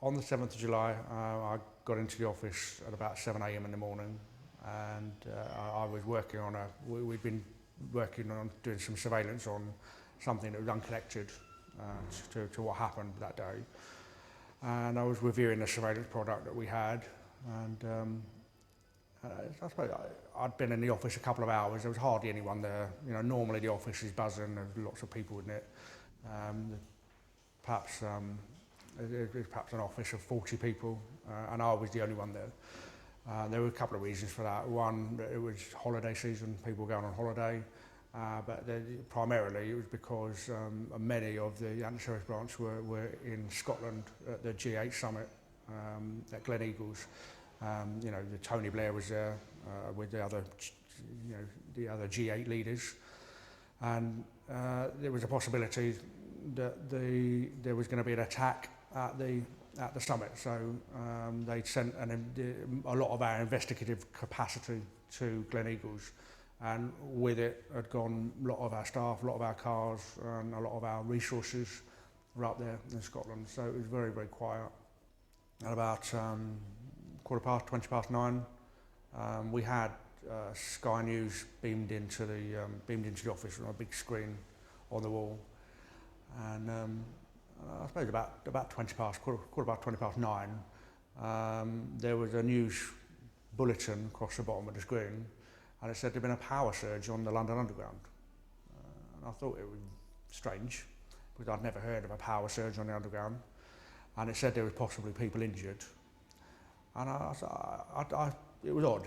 On the 7th of July, I got into the office at about 7 a.m. in the morning, and I was working on we'd been working on doing some surveillance on something that was unconnected to what happened that day. And I was reviewing the surveillance product that we had, and I suppose I'd been in the office a couple of hours. There was hardly anyone there. You know, normally the office is buzzing. There's lots of people in it. Perhaps it was perhaps an office of 40 people, and I was the only one there. There were a couple of reasons for that. One, it was holiday season, people were going on holiday, but primarily it was because many of the anti-terrorist branch were in Scotland at the G8 summit at Gleneagles. You know, Tony Blair was there with the other, the other G8 leaders, and there was a possibility that there was going to be an attack at the summit. So they'd sent a lot of our investigative capacity to Gleneagles, and with it had gone a lot of our staff, a lot of our cars, and a lot of our resources were up there in Scotland. So it was very, very quiet. At about 9:15, we had Sky News beamed into the office on a big screen on the wall, and I suppose about 9:20, there was a news bulletin across the bottom of the screen, and it said there'd been a power surge on the London Underground. And I thought it was strange, because I'd never heard of a power surge on the Underground, and it said there was possibly people injured. And it was odd,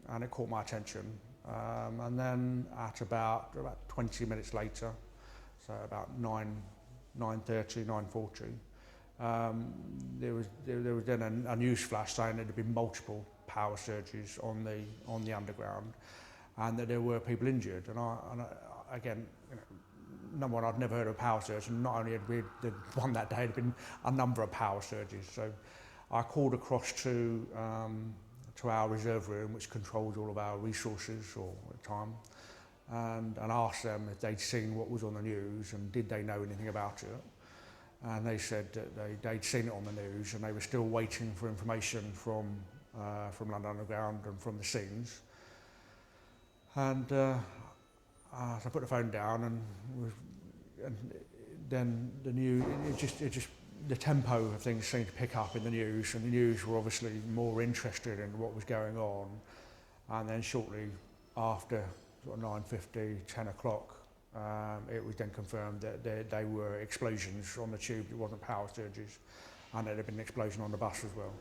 and it caught my attention. And then at about 20 minutes later, so about 9:30, 9:40, there was then a news flash saying there had been multiple power surges on the Underground, and that there were people injured. And again, number one, I'd never heard of a power surge, and not only had we the one that day, had been a number of power surges. So I called across to our reserve room, which controls all of our resources all the time, and asked them if they'd seen what was on the news and did they know anything about it. And they said that they'd seen it on the news, and they were still waiting for information from London Underground and from the scenes. And so I put the phone down, and then the news, the tempo of things seemed to pick up in the news, and the news were obviously more interested in what was going on. And then shortly after sort of 9:50, 10 o'clock, it was then confirmed that they were explosions on the tube. It wasn't power surges, and there had been an explosion on the bus as well.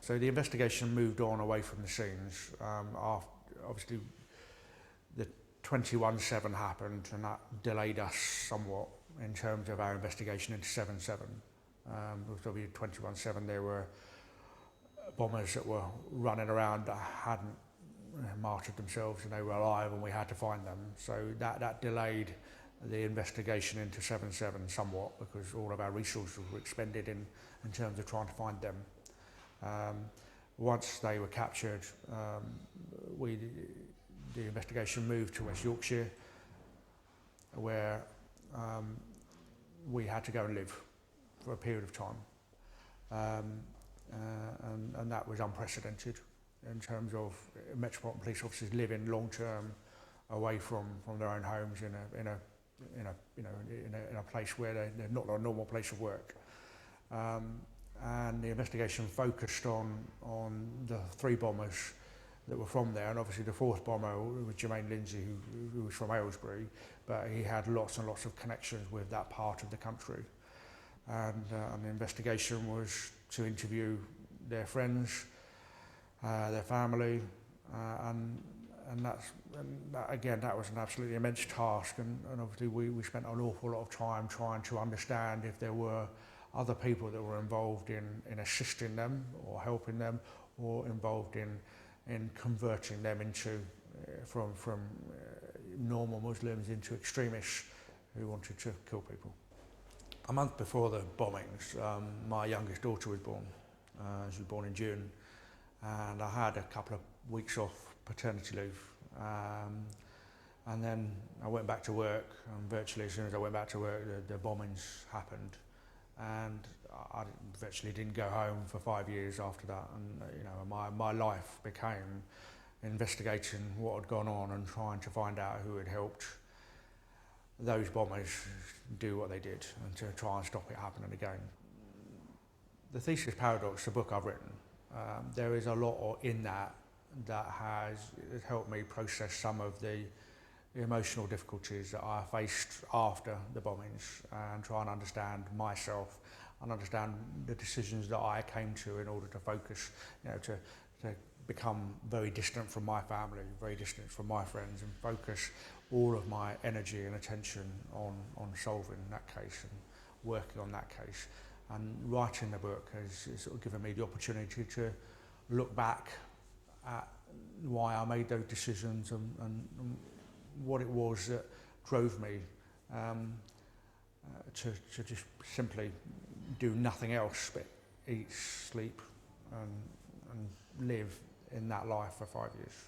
So the investigation moved on away from the scenes. Obviously, the 21/7 happened, and that delayed us somewhat in terms of our investigation into 7/7. Because obviously 21/7, there were bombers that were running around that hadn't martyred themselves, and they were alive, and we had to find them. So that delayed the investigation into 7/7 somewhat, because all of our resources were expended in terms of trying to find them. Once they were captured, the investigation moved to West Yorkshire, where we had to go and live for a period of time, and that was unprecedented in terms of Metropolitan police officers living long term away from their own homes in a place where they're not a normal place of work. And the investigation focused on the three bombers that were from there, and obviously the fourth bomber was Jermaine Lindsay, who was from Aylesbury, but he had lots and lots of connections with that part of the country. And the investigation was to interview their friends, their family, and that was an absolutely immense task. And obviously we spent an awful lot of time trying to understand if there were other people that were involved in assisting them or helping them, or involved in converting them into from normal Muslims into extremists who wanted to kill people. A month before the bombings, my youngest daughter was born. She was born in June, and I had a couple of weeks off paternity leave. And then I went back to work, and virtually as soon as I went back to work, the bombings happened. And I virtually didn't go home for 5 years after that, and my life became investigating what had gone on and trying to find out who had helped those bombers do what they did and to try and stop it happening again. The Thesis Paradox, the book I've written, there is a lot in that has helped me process some of the emotional difficulties that I faced after the bombings and try and understand myself and understand the decisions that I came to in order to focus, to become very distant from my family, very distant from my friends, and focus all of my energy and attention on solving that case and working on that case. And writing the book has sort of given me the opportunity to look back at why I made those decisions and what it was that drove me to just simply do nothing else but eat, sleep and live in that life for 5 years.